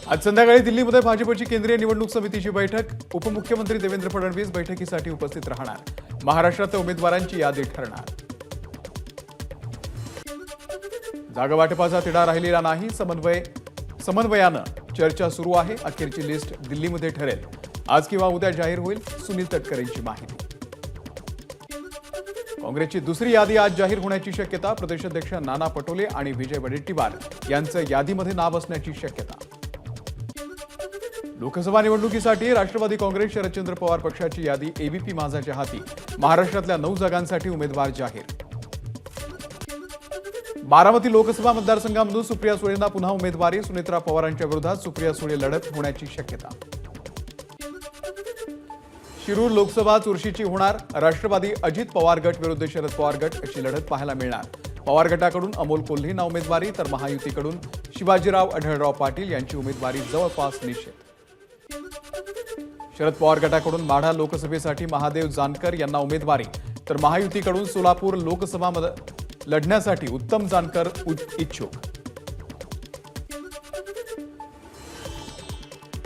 आज संध्याकाळी दिल्लीमध्ये भाजपची केंद्रीय निवडणूक समितीची बैठक। उपमुख्यमंत्री देवेंद्र फडणवीस बैठकीसाठी उपस्थित राहणार। महाराष्ट्रात उमेदवारांची यादी ठरणार। जागा वाटपाचा तिढा राहिलेला नाही। समन्वयानं चर्चा सुरू आहे। अखेरची लिस्ट दिल्लीमध्ये ठरेल। आज किंवा उद्या जाहीर होईल। सुनील तटकरेंची माहिती। काँग्रेसची दुसरी यादी आज जाहीर होण्याची शक्यता। प्रदेशाध्यक्ष नाना पटोले आणि विजय वडेट्टीवार यांचं यादीमध्ये नाव असण्याची शक्यता। लोकसभा निवडणुकीसाठी राष्ट्रवादी काँग्रेस शरदचंद्र पवार पक्षाची यादी एबीपी माझाच्या हाती। महाराष्ट्रातल्या 9 जागांसाठी उमेदवार जाहीर। बारामती लोकसभा मतदारसंघामधून सुप्रिया सुळेंना पुन्हा उमेदवारी। सुनेत्रा पवारांच्या विरोधात सुप्रिया सुळे लढत होण्याची शक्यता। शिरूर लोकसभा चुरशीची होणार। राष्ट्रवादी अजित पवार गट विरुद्ध शरद पवार गट अशी लढत पाहायला मिळणार। पवार गटाकडून अमोल कोल्हेंना उमेदवारी तर महायुतीकडून शिवाजीराव आढळराव पाटील यांची उमेदवारी जवळपास निश्चित। शरद पवार गटाकडून माढा लोकसभेसाठी महादेव जानकर यांना उमेदवारी तर महायुतीकडून सोलापूर लोकसभा लढण्यासाठी उत्तम जानकर इच्छुक।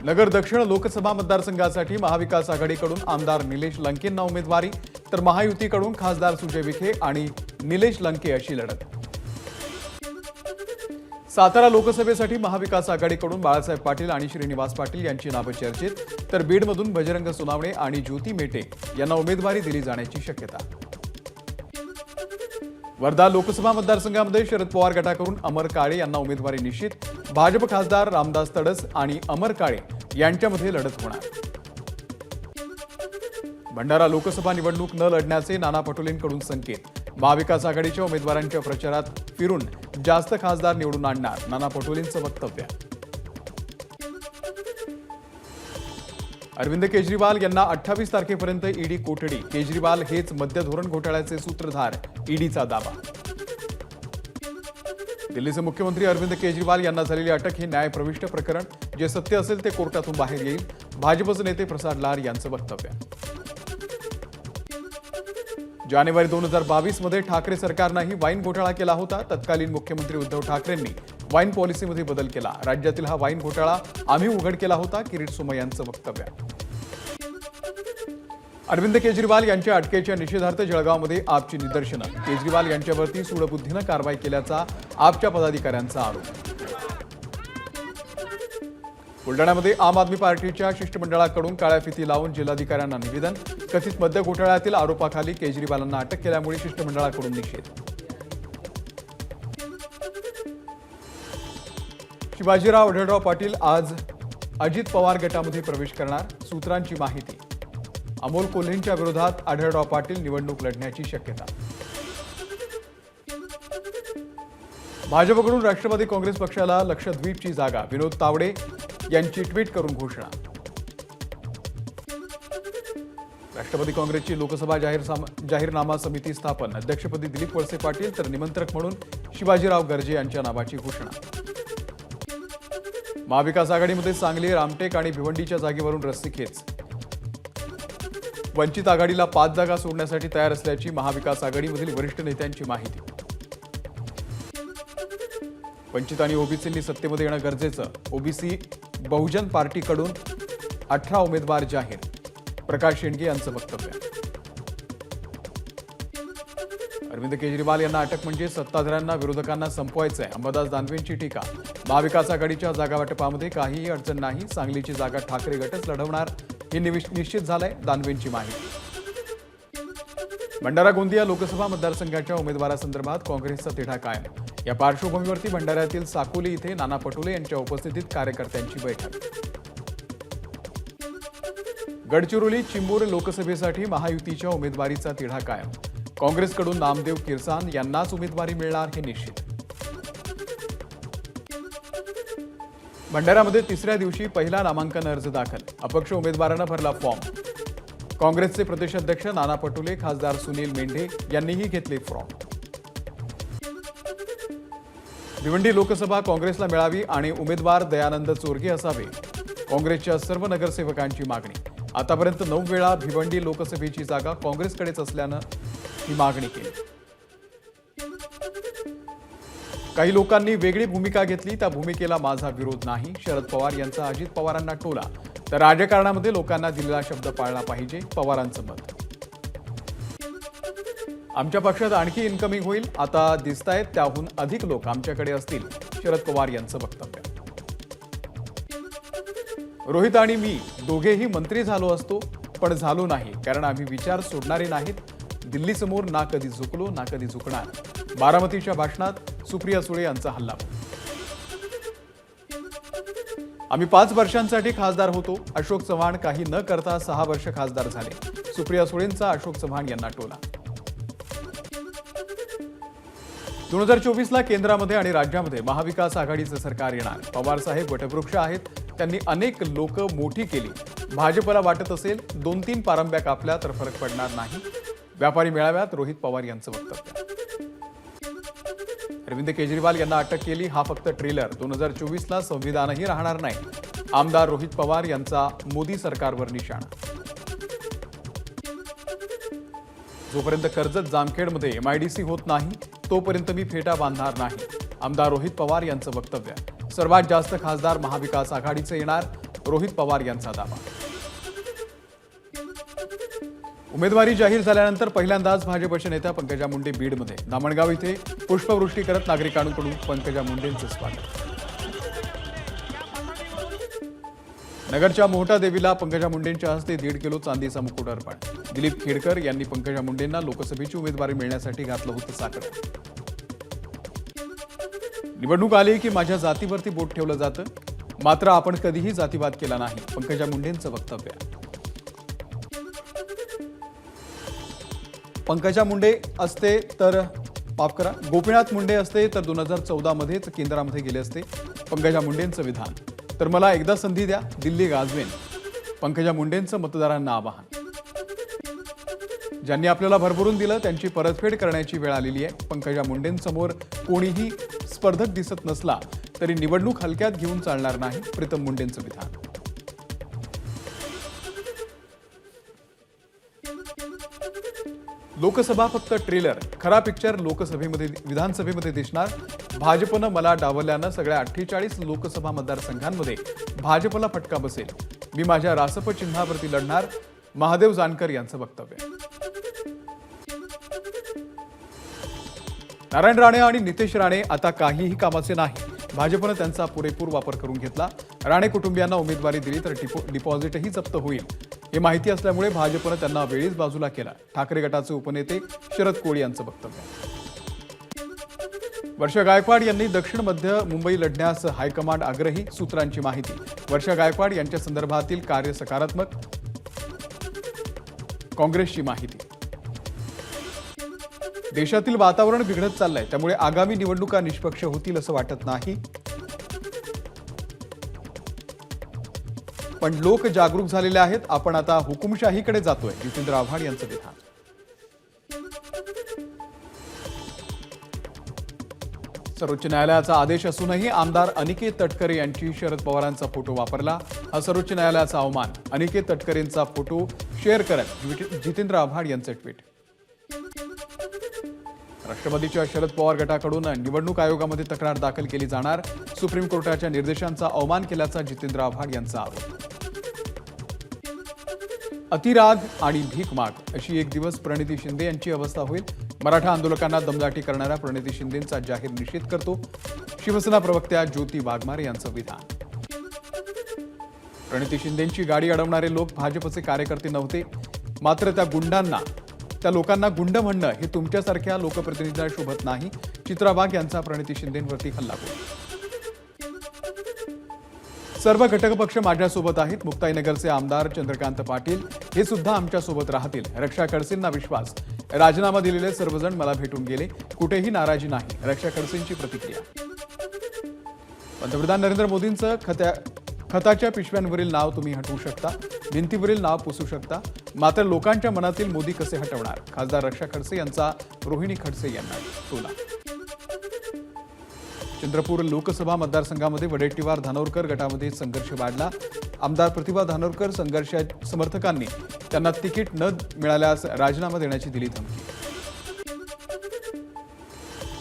नगर दक्षिण लोकसभा मतदारसंघासाठी महाविकास आघाडीकडून आमदार निलेश लंकेंना उमेदवारी तर महायुतीकडून खासदार सुजय विखे आणि निलेश लंके अशी लढत। सातारा लोकसभेसाठी महाविकास आघाडीकडून बाळासाहेब पाटील आणि श्रीनिवास पाटील यांची नावं चर्चेत तर बीडमधून बजरंग सोनावणे आणि ज्योती मेटे यांना उमेदवारी दिली जाण्याची शक्यता। वर्धा लोकसभा मतदारसंघामध्ये शरद पवार गटाकडून अमर काळे यांना उमेदवारी निश्चित। भाजप खासदार रामदास तडस आणि अमर काळे यांच्यामध्ये लढत होणार। भंडारा लोकसभा निवडणूक न लढण्याचे नाना पटोलेंकडून संकेत। महाविकास आघाडीच्या उमेदवारांच्या प्रचारात फिरून जास्त खासदार निवडून आणणार नाना पटोलेंचं वक्तव्य। अरविंद केजरीवाल यांना 28 तारखेपर्यंत ईडी कोठडी। केजरीवाल हेच मद्य धोरण घोटाळ्याचे सूत्रधार, ईडीचा दावा। दिल्लीचे मुख्यमंत्री अरविंद केजरीवाल यांना झालेली अटक हे न्यायप्रविष्ट प्रकरण। जे सत्य असेल ते कोर्टातून बाहेर येईल। भाजपचे नेते प्रसाद लाड यांचं वक्तव्य। जानेवारी 2022 मध्ये ठाकरे सरकारनेही वाईन घोटाळा केला होता। तत्कालीन मुख्यमंत्री उद्धव ठाकरेंनी वाईन पॉलिसीमध्ये बदल केला। राज्यातील हा वाईन घोटाळा आम्ही उघड केला होता, किरीट सोमय्या यांचं वक्तव्य। अरविंद केजरीवाल यांच्या अटकेच्या निषेधार्थ जळगावमध्ये आपची निदर्शनं। केजरीवाल यांच्यावरती सूडबुद्धीनं कारवाई केल्याचा आपच्या पदाधिकाऱ्यांचा आरोप। बुलढाण्यामध्ये आम आदमी पार्टीच्या शिष्टमंडळाकडून काळ्या फिती लावून जिल्हाधिकाऱ्यांना निवेदन। कथित मद्य घोटाळ्यातील आरोपाखाली केजरीवालांना अटक केल्यामुळे शिष्टमंडळाकडून निषेध। शिवाजीराव आढळराव पाटील आज अजित पवार गटामध्ये प्रवेश करणार। सूत्रांची माहिती। अमोल कोल्हेंच्या विरोधात आढळराव पाटील निवडणूक लढण्याची शक्यता। भाजपकडून राष्ट्रवादी काँग्रेस पक्षाला लक्षद्वीपची जागा। विनोद तावडे यांची ट्विट करून घोषणा। राष्ट्रवादी काँग्रेसची लोकसभा जाहीरनामा समिती स्थापन। अध्यक्षपदी दिलीप वळसे पाटील तर निमंत्रक म्हणून शिवाजीराव गर्जे यांच्या नावाची घोषणा। महाविकास आघाडीमध्ये सांगली, रामटेक आणि भिवंडीच्या जागेवरून रस्सीखेच। वंचित आघाडीला 5 जागा सोडण्यासाठी तयार असल्याची महाविकास आघाडीमधील वरिष्ठ नेत्यांची माहिती। वंचित आणि ओबीसींनी सत्तेमध्ये येणं गरजेचं। ओबीसी बहुजन पार्टीकडून 18 उमेदवार जाहीर। प्रकाश शेंडगे यांचं वक्तव्य। अरविंद केजरीवाल यांना अटक म्हणजे सत्ताधाऱ्यांना विरोधकांना संपवायचंय। अंबादास दानवेंची टीका। महाविकास आघाडीच्या जागावाटपामध्ये काहीही अडचण नाही। सांगलीची जागा ठाकरे गटच लढवणार हे निश्चित झालंय। दानवेंची माहिती। भंडारा गोंदिया लोकसभा मतदारसंघाच्या उमेदवारासंदर्भात काँग्रेसचा तिढा कायम। या पार्श्वभूमीवरती भंडाऱ्यातील साकोली इथे नाना पटोले यांच्या उपस्थितीत कार्यकर्त्यांची बैठक। गडचिरोली चिंबोर लोकसभेसाठी महायुतीच्या उमेदवारीचा तिढा कायम। काँग्रेसकडून नामदेव किरसान यांनाच उमेदवारी मिळणार हे निश्चित। भंडाऱ्यामध्ये तिसऱ्या दिवशी पहिला नामांकन अर्ज दाखल। अपक्ष उमेदवारांना भरला फॉर्म। काँग्रेसचे प्रदेशाध्यक्ष नाना पटोले, खासदार सुनील मेंढे यांनीही घेतले फॉर्म। भिवंडी लोकसभा काँग्रेसला मिळावी आणि उमेदवार दयानंद चोरगे असावे। काँग्रेसच्या सर्व नगरसेवकांची मागणी। आतापर्यंत 9 वेळा भिवंडी लोकसभेची जागा काँग्रेसकडेच असल्यानं ही मागणी केली। काही लोकांनी वेगळी भूमिका घेतली, त्या भूमिकेला माझा विरोध नाही. शरद पवार यांचा अजित पवारांना टोला. तर राजकारणामध्ये लोकांना दिलेला शब्द पाळला पाहिजे, पवारांचं मत. आमच्या पक्षात आणखी इन्कमिंग होईल, आता दिसतायत त्याहून अधिक लोक आमच्याकडे असतील, शरद पवार यांचं वक्तव्य. रोहित आणि मी दोघेही मंत्री झालो असतो, पण झालो नाही, कारण आम्ही विचार सोडणारे नाहीत. दिल्लीसमोर ना कधी झुकलो ना कधी झुकणार. बारामतीच्या भाषणात सुप्रिया सुळे यांचा हल्ला. आम्ही 5 वर्षांसाठी खासदार होतो. अशोक चव्हाण काही न करता 6 वर्ष खासदार झाले. सुप्रिया सुळेंचा अशोक चव्हाण यांना टोला. 2024ला केंद्रामध्ये आणि राज्यामध्ये महाविकास आघाडीचं सरकार येणार. पवार साहेब वटवृक्ष आहेत. त्यांनी अनेक लोक मोठी केली. भाजपला वाटत असेल 2-3 पारंब्या कापल्या तर फरक पडणार नाही. व्यापारी मेळाव्यात रोहित पवार यांचं वक्तव्य. अरविंद केजरीवाल यांना अटक केली, हा फक्त ट्रेलर. 2024ला संविधानही राहणार नाही. आमदार रोहित पवार यांचा मोदी सरकारवर निशाणा. जोपर्यंत कर्जत जामखेडमध्ये MIDC होत नाही तोपर्यंत मी फेटा बांधणार नाही. आमदार रोहित पवार यांचं वक्तव्य. सर्वात जास्त खासदार महाविकास आघाडीचे येणार, रोहित पवार यांचा दावा. उमेदवारी जाहीर झाल्यानंतर पहिल्यांदाच भाजपच्या नेत्या पंकजा मुंडे बीडमध्ये. धामणगाव इथे पुष्पवृष्टी करत नागरिकांकडून पंकजा मुंडेंचं स्वागत. नगरच्या मोहटा देवीला पंकजा मुंडेंच्या हस्ते 1.5 किलो चांदीचा मुकुट अर्पण. दिलीप खेडकर यांनी पंकजा मुंडेंना लोकसभेची उमेदवारी मिळण्यासाठी घातलं होतं साकडं. निवडणूक आली की माझ्या जातीवरती बोट ठेवलं जातं, मात्र आपण कधीही जातीवाद केला नाही, पंकजा मुंडेंचं वक्तव्य. पंकजा मुंडे असते तर माफ करा, गोपीनाथ मुंडे असते तर 2014 मध्येच केंद्रामध्ये गेले असते, पंकजा मुंडेंचं विधान. तर मला एकदा संधी द्या, दिल्ली गाजवेन, पंकजा मुंडेंचं मतदारांना आवाहन. ज्यांनी आपल्याला भरभरून दिलं त्यांची परतफेड करण्याची वेळ आलेली आहे. पंकजा मुंडेंसमोर कोणीही स्पर्धक दिसत नसला तरी निवडणूक हलक्यात घेऊन चालणार नाही, प्रीतम मुंडेंचं विधान. लोकसभा फक्त ट्रेलर, खरा पिक्चर लोकसभेमध्ये विधानसभेमध्ये दिसणार. भाजपनं मला डावलल्यानं सगळ्या 48 लोकसभा मतदारसंघांमध्ये भाजपला फटका बसेल. मी माझ्या रासप चिन्हावरती लढणार, महादेव जानकर यांचं वक्तव्य. नारायण राणे आणि नितेश राणे आता काहीही कामाचे नाही. भाजपनं त्यांचा पुरेपूर वापर करून घेतला. राणे कुटुंबियांना उमेदवारी दिली तर डिपॉझिटही जप्त होईल हे माहिती असल्यामुळे भाजपनं त्यांना वेळीच बाजूला केला. ठाकरे गटाचे उपनेते शरद कोळी यांचं वक्तव्य. वर्षा गायकवाड यांनी दक्षिण मध्य मुंबई लढण्यास हायकमांड आग्रही, सूत्रांची माहिती. वर्षा गायकवाड यांच्या संदर्भातील कार्य सकारात्मक, काँग्रेसची माहिती. देशातील वातावरण बिघडत चाललंय, त्यामुळे आगामी निवडणुका निष्पक्ष होतील असं वाटत नाही, पण लोक जागरूक झालेले आहेत. आपण आता हुकुमशाहीकडे जातोय, जितेंद्र आव्हाड यांचं विधान. सर्वोच्च न्यायालयाचा आदेश असूनही आमदार अनिकेत तटकरे यांची शरद पवारांचा फोटो वापरला. हा सर्वोच्च न्यायालयाचा अवमान. अनिकेत तटकरेंचा फोटो शेअर करत जितेंद्र आव्हाड यांचं ट्विट. राष्ट्रवादीच्या शरद पवार गटाकडून निवडणूक आयोगामध्ये तक्रार दाखल केली जाणार. सुप्रीम कोर्टाच्या निर्देशांचा अवमान केल्याचा जितेंद्र आव्हाड यांचा आरोप. अतिराग आणि भीक माग अशी एक दिवस प्रणिती शिंदे यांची अवस्था होईल. मराठा आंदोलकांना दमदाटी करणाऱ्या प्रणिती शिंदेंचा जाहीर निषेध करतो. शिवसेना प्रवक्त्या ज्योती वाघमारे यांचं विधान. प्रणिती शिंदेंची गाडी अडवणारे लोक भाजपचे कार्यकर्ते नव्हते, मात्र त्या लोकांना गुंड म्हणणं हे तुमच्यासारख्या लोकप्रतिनिधींना शोभत नाही. चित्रा वाघ यांचा प्रणिती शिंदेंवरती हल्लाबोल. सर्व घटक पक्ष माझ्यासोबत आहेत. मुक्ताईनगरचे आमदार चंद्रकांत पाटील हे सुद्धा आमच्यासोबत राहतील. रक्षा खडसेंना विश्वास. राजीनामा दिलेले सर्वजण मला भेटून गेले, कुठेही नाराजी नाही. रक्षा खडसेंची प्रतिक्रिया. पंतप्रधान नरेंद्र मोदींचं खताच्या पिशव्यांवरील नाव तुम्ही हटवू शकता, भिंतीवरील नाव पुसू शकता, मात्र लोकांच्या मनातील मोदी कसे हटवणार. खासदार रक्षा खडसे यांचा रोहिणी खडसे यांना टोला. चंद्रपूर लोकसभा मतदारसंघामध्ये वडेट्टीवार धानोरकर गटामध्ये संघर्ष वाढला. आमदार प्रतिभा धानोरकर समर्थकांनी त्यांना तिकीट न मिळाल्यास राजीनामा देण्याची दिली धमकी.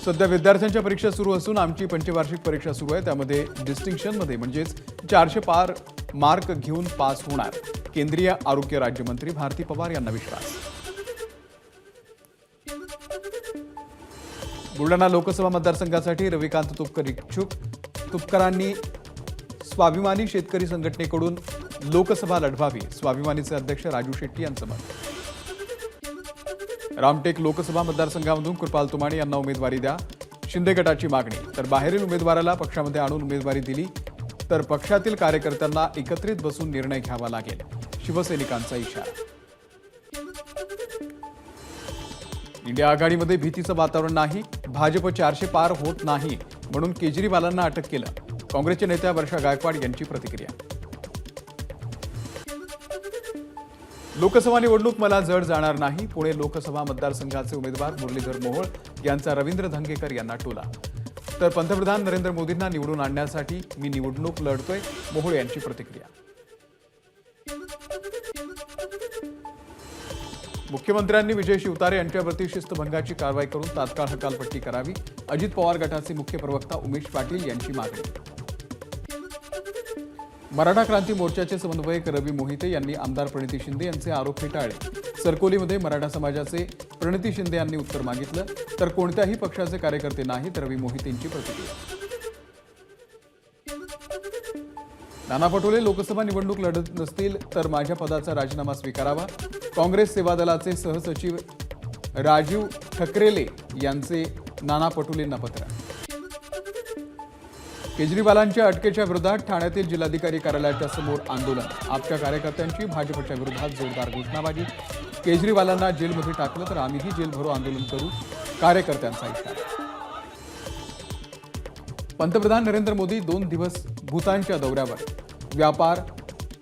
सध्या विद्यार्थ्यांच्या परीक्षा सुरू असून आमची पंचवार्षिक परीक्षा सुरू आहे, त्यामध्ये डिस्टिंक्शनमध्ये म्हणजेच 400 पार मार्क घेऊन पास होणार. केंद्रीय आरोग्य राज्यमंत्री भारती पवार यांना विश्वास. बुलढाणा लोकसभा मतदारसंघासाठी रविकांत तुपकर इच्छुक. तुपकरांनी स्वाभिमानी शेतकरी संघटनेकडून लोकसभा लढवावी, स्वाभिमानीचे अध्यक्ष राजू शेट्टी यांचं मत. रामटेक लोकसभा मतदारसंघामधून कृपाल तुमाणे यांना उमेदवारी द्या, शिंदे गटाची मागणी. तर बाहेरील उमेदवाराला पक्षामध्ये आणून उमेदवारी दिली तर पक्षातील कार्यकर्त्यांना एकत्रित बसून निर्णय घ्यावा लागेल, शिवसैनिकांचा इशारा. इंडिया आघाडीमध्ये भीतीचं वातावरण नाही, भाजप 400 पार होत नाही म्हणून केजरीवालांना अटक केलं. काँग्रेसच्या नेत्या वर्षा गायकवाड यांची प्रतिक्रिया. लोकसभा निवडणूक मला जड जाणार नाही, पुणे लोकसभा मतदारसंघाचे उमेदवार मुरलीधर मोहोळ यांचा रवींद्र धंगेकर यांना टोला. तर पंतप्रधान नरेंद्र मोदींना निवडून आणण्यासाठी मी निवडणूक लढतोय, मोहोळ यांची प्रतिक्रिया. मुख्यमंत्र्यांनी विजय शिवतारे यांच्यावरती शिस्तभंगाची कारवाई करून तात्काळ हकालपट्टी करावी, अजित पवार गटाचे मुख्य प्रवक्ता उमेश पाटील यांची मागणी. मराठा क्रांती मोर्चाचे समन्वयक रवी मोहिते यांनी आमदार प्रणिती शिंदे यांचे आरोप फेटाळले. सरकोलीमध्ये मराठा समाजाचे प्रणिती शिंदे यांनी उत्तर मागितलं, तर कोणत्याही पक्षाचे कार्यकर्ते नाहीत, रवी मोहितेंची प्रतिक्रिया. नाना पटोले लोकसभा निवडणूक लढत नसतील तर माझ्या पदाचा राजीनामा स्वीकारावा, काँग्रेस सेवा दलाचे सहसचिव राजीव ठकरेले यांचे नाना पटोलेंना पत्र. केजरीवालांच्या अटकेच्या विरोधात ठाण्यातील जिल्हाधिकारी कार्यालयाच्या समोर आंदोलन, आपच्या कार्यकर्त्यांची भाजपच्या विरोधात जोरदार घोषणाबाजी. केजरीवालांना जेलमध्ये टाकलं तर आम्हीही जेल भरो आंदोलन करू, कार्यकर्त्यांचा इशारा. पंतप्रधान नरेंद्र मोदी 2 दिवस भूतानच्या दौऱ्यावर. व्यापार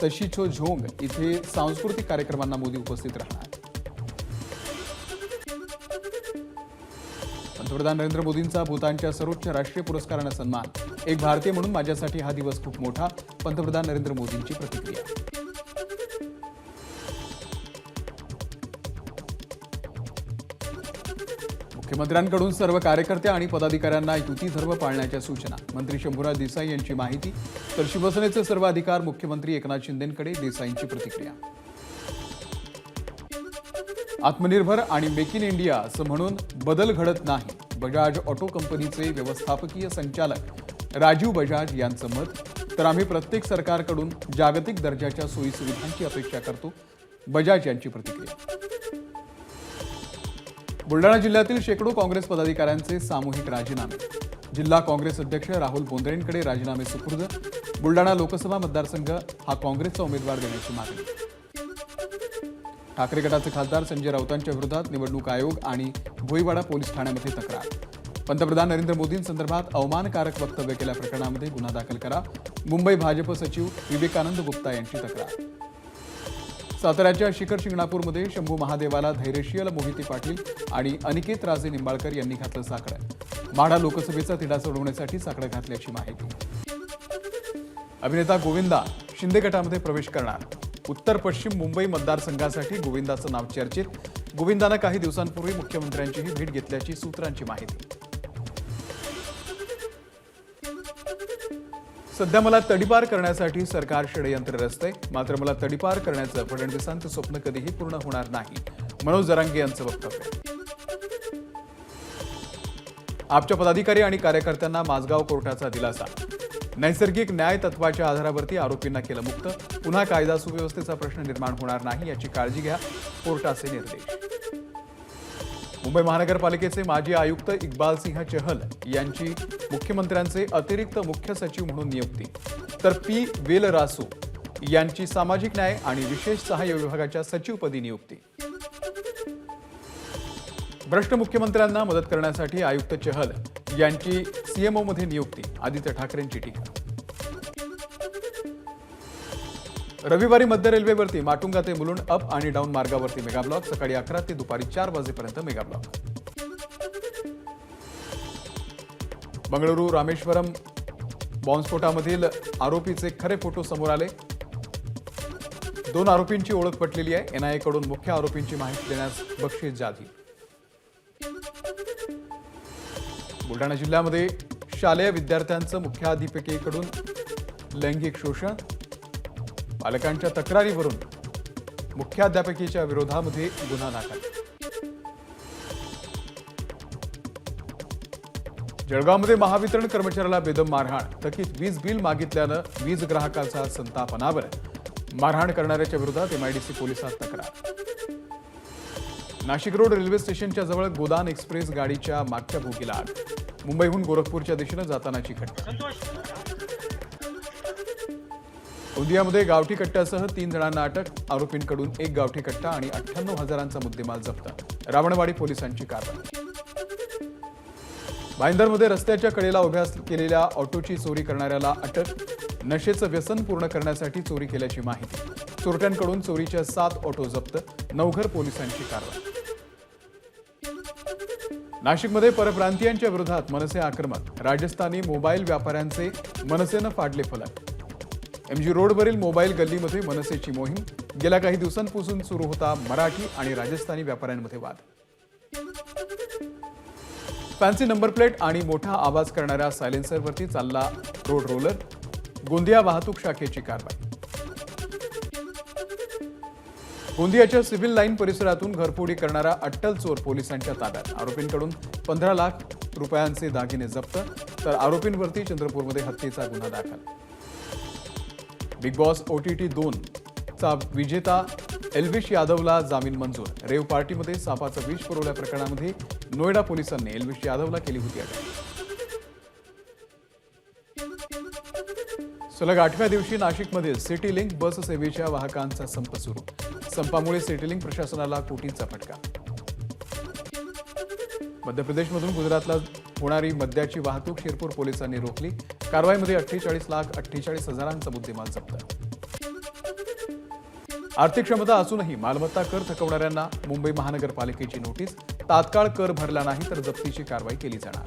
तशीछो झोंग इथे सांस्कृतिक कार्यक्रमांना मोदी उपस्थित राहणार. पंतप्रधान नरेंद्र मोदींचा भूतानच्या सर्वोच्च राष्ट्रीय पुरस्काराने सन्मान. एक भारतीय म्हणून माझ्यासाठी हा दिवस खूप मोठा, पंतप्रधान नरेंद्र मोदींची प्रतिक्रिया. मुख्यमंत्र्यांकडून सर्व कार्यकर्ते आणि पदाधिकाऱ्यांना युती धर्म पाळण्याच्या सूचना. मंत्री शंभूराज देसाई यांची माहिती. तर शिवसेनेचे सर्व अधिकार मुख्यमंत्री एकनाथ शिंदेंकडे, देसाईंची प्रतिक्रिया. आत्मनिर्भर आणि मेक इन इंडिया असं म्हणून बदल घडत नाही, बजाज ऑटो कंपनीचे व्यवस्थापकीय संचालक राजीव बजाज यांचं मत. तर आम्ही प्रत्येक सरकारकडून जागतिक दर्जाच्या सोयीसुविधांची अपेक्षा करतो, बजाज यांची प्रतिक्रिया. बुलढाणा जिल्ह्यातील शेकडो काँग्रेस पदाधिकाऱ्यांचे सामूहिक राजीनामे. जिल्हा काँग्रेस अध्यक्ष राहुल बोंद्रेंकडे राजीनामे सुपूर्द. बुलढाणा लोकसभा मतदारसंघ हा काँग्रेसचा उमेदवार देण्याची मागणी. ठाकरे गटाचे खासदार संजय राऊतांच्या विरोधात निवडणूक आयोग आणि भोईवाडा पोलीस ठाण्यामध्ये तक्रार. पंतप्रधान नरेंद्र मोदींसंदर्भात अवमानकारक वक्तव्य केल्या प्रकरणामध्ये गुन्हा दाखल करा, मुंबई भाजप सचिव विवेकानंद गुप्ता यांची तक्रार. साताऱ्याच्या शिखर शिंगणापूरमध्ये शंभू महादेवाला धैर्यशील मोहिते पाटील आणि अनिकेत राजे निंबाळकर यांनी घातलं साकडं. माढा लोकसभेचा तिढा सोडवण्यासाठी साकडं घातल्याची माहिती. अभिनेता गोविंदा शिंदे गटामध्ये प्रवेश करणार. उत्तर पश्चिम मुंबई मतदारसंघासाठी गोविंदाचं नाव चर्चेत. गोविंदानं काही दिवसांपूर्वी मुख्यमंत्र्यांचीही भेट घेतल्याची सूत्रांची माहिती. सध्या मला तडीपार करण्यासाठी सरकार षडयंत्र रचतंय, मात्र मला तडीपार करण्याचं फडणवीसांचं स्वप्न कधीही पूर्ण होणार नाही, मनोज जरांगे यांचं वक्तव्य. आपच्या पदाधिकारी आणि कार्यकर्त्यांना माझगाव कोर्टाचा दिलासा. नैसर्गिक न्याय तत्वाच्या आधारावरती आरोपींना केलं मुक्त. पुन्हा कायदा सुव्यवस्थेचा प्रश्न निर्माण होणार नाही याची काळजी घ्या, कोर्टाचे निर्देश. मुंबई महानगरपालिकेचे माजी आयुक्त इक्बाल सिंह चहल यांची मुख्यमंत्र्यांचे अतिरिक्त मुख्य सचिव म्हणून नियुक्ती. तर पी वेलरासू यांची सामाजिक न्याय आणि विशेष सहाय्य विभागाच्या सचिवपदी नियुक्ती. भ्रष्ट मुख्यमंत्र्यांना मदत करण्यासाठी आयुक्त चहल यांची सीएमओमध्ये नियुक्ती. आदित्य ठाकरेंची टीका. रविवारी मध्य रेल्वेवरती माटुंगा ते मुलुंड अप आणि डाऊन मार्गावरती मेगा ब्लॉक. सकाळी 11 ते दुपारी 4 वाजेपर्यंत मेगा ब्लॉक. बंगळुरू रामेश्वरम बॉम्बस्फोटामधील आरोपीचे खरे फोटो समोर आले. 2 आरोपींची ओळख पटलेली आहे. एनआयए कडून मुख्य आरोपींची माहिती देण्यास बक्षीस जाहीर. बुलढाणा जिल्ह्यामध्ये शालेय विद्यार्थ्यांचं मुख्याध्यापिकेकडून लैंगिक शोषण, पालकांच्या तक्रारीवरून मुख्याध्यापिकेच्या विरोधामध्ये गुन्हा दाखल. जळगावमध्ये महावितरण कर्मचाऱ्याला बेदम मारहाण, थकीत वीज बिल मागितल्यानं वीज ग्राहकाचा संताप अनावर. मारहाण करणाऱ्याच्या विरोधात एमआयडीसी पोलिसात तक्रार. नाशिक रोड रेल्वे स्टेशनच्या जवळ गोदान एक्सप्रेस गाडीच्या मागच्या बोगीला आग. मुंबईहून गोरखपूरच्या दिशेनं जातानाची घटना. गोंदियामध्ये गावठी कट्ट्यासह 3 जणांना अटक. आरोपींकडून 1 गावठी कट्टा आणि 98,000चा मुद्देमाल जप्त. रावणवाडी पोलिसांची कारवाई. भाईंदरमध्ये रस्त्याच्या कडेला उभ्या केलेल्या ऑटोची चोरी करणाऱ्याला अटक. नशेचं व्यसन पूर्ण करण्यासाठी चोरी केल्याची माहिती. चोरट्यांकडून चोरीच्या 7 ऑटो जप्त. नवघर पोलिसांची कारवाई. नाशिकमध्ये परप्रांतीयांच्या विरोधात मनसे आक्रमक. राजस्थानी मोबाईल व्यापाऱ्यांचे मनसेनं फाडले फलक. एमजी रोडवरील मोबाईल गल्लीमध्ये मनसेची मोहीम. गेल्या काही दिवसांपासून सुरू होता मराठी आणि राजस्थानी व्यापाऱ्यांमध्ये वाद. फॅन्सी नंबर प्लेट आणि मोठा आवाज करणाऱ्या सायलेन्सरवरती चालला रोड रोलर. गोंदिया वाहतूक शाखेची कारवाई. गोंदियाच्या सिव्हिल लाईन परिसरातून घरफोडी करणारा अट्टल चोर पोलिसांच्या ताब्यात. आरोपींकडून 15 लाख रुपयांचे दागिने जप्त. तर आरोपींवरती चंद्रपूरमध्ये हत्येचा गुन्हा दाखल. बिग बॉस OTT 2 चा विजेता एल्विश यादवला जामीन मंजूर. रेव पार्टीमध्ये सापाचं विष पुरवल्या प्रकरणामध्ये नोएडा पोलिसांनी एल्विश यादवला केली होती अटक. सलग 8व्या दिवशी नाशिकमध्ये सिटी लिंक बस सेवेच्या वाहकांचा संप सुरू. संपामुळे सिटी लिंक प्रशासनाला कोटींचा फटका. मध्य प्रदेशमधून गुजरातला होणारी मद्याची वाहतूक शिरपूर पोलिसांनी रोखली. कारवाईमध्ये 48,48,000चा मुद्देमाल जप्त. आर्थिक क्षमता असूनही मालमत्ता कर थकवणाऱ्यांना मुंबई महानगरपालिकेची नोटीस. तात्काळ कर भरला नाही तर जप्तीची कारवाई केली जाणार.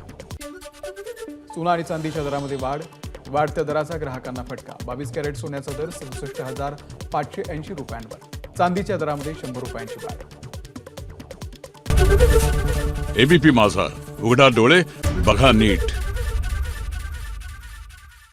सोना आणि चांदीच्या दरामध्ये वाढ. वाढत्या दराचा ग्राहकांना फटका. 22 कॅरेट सोन्याचा दर 67,580 रुपयांवर. चांदीच्या दरामध्ये 100 रुपयांची वाढ. एबीपी माझा, उघडा डोळे बघा नीट.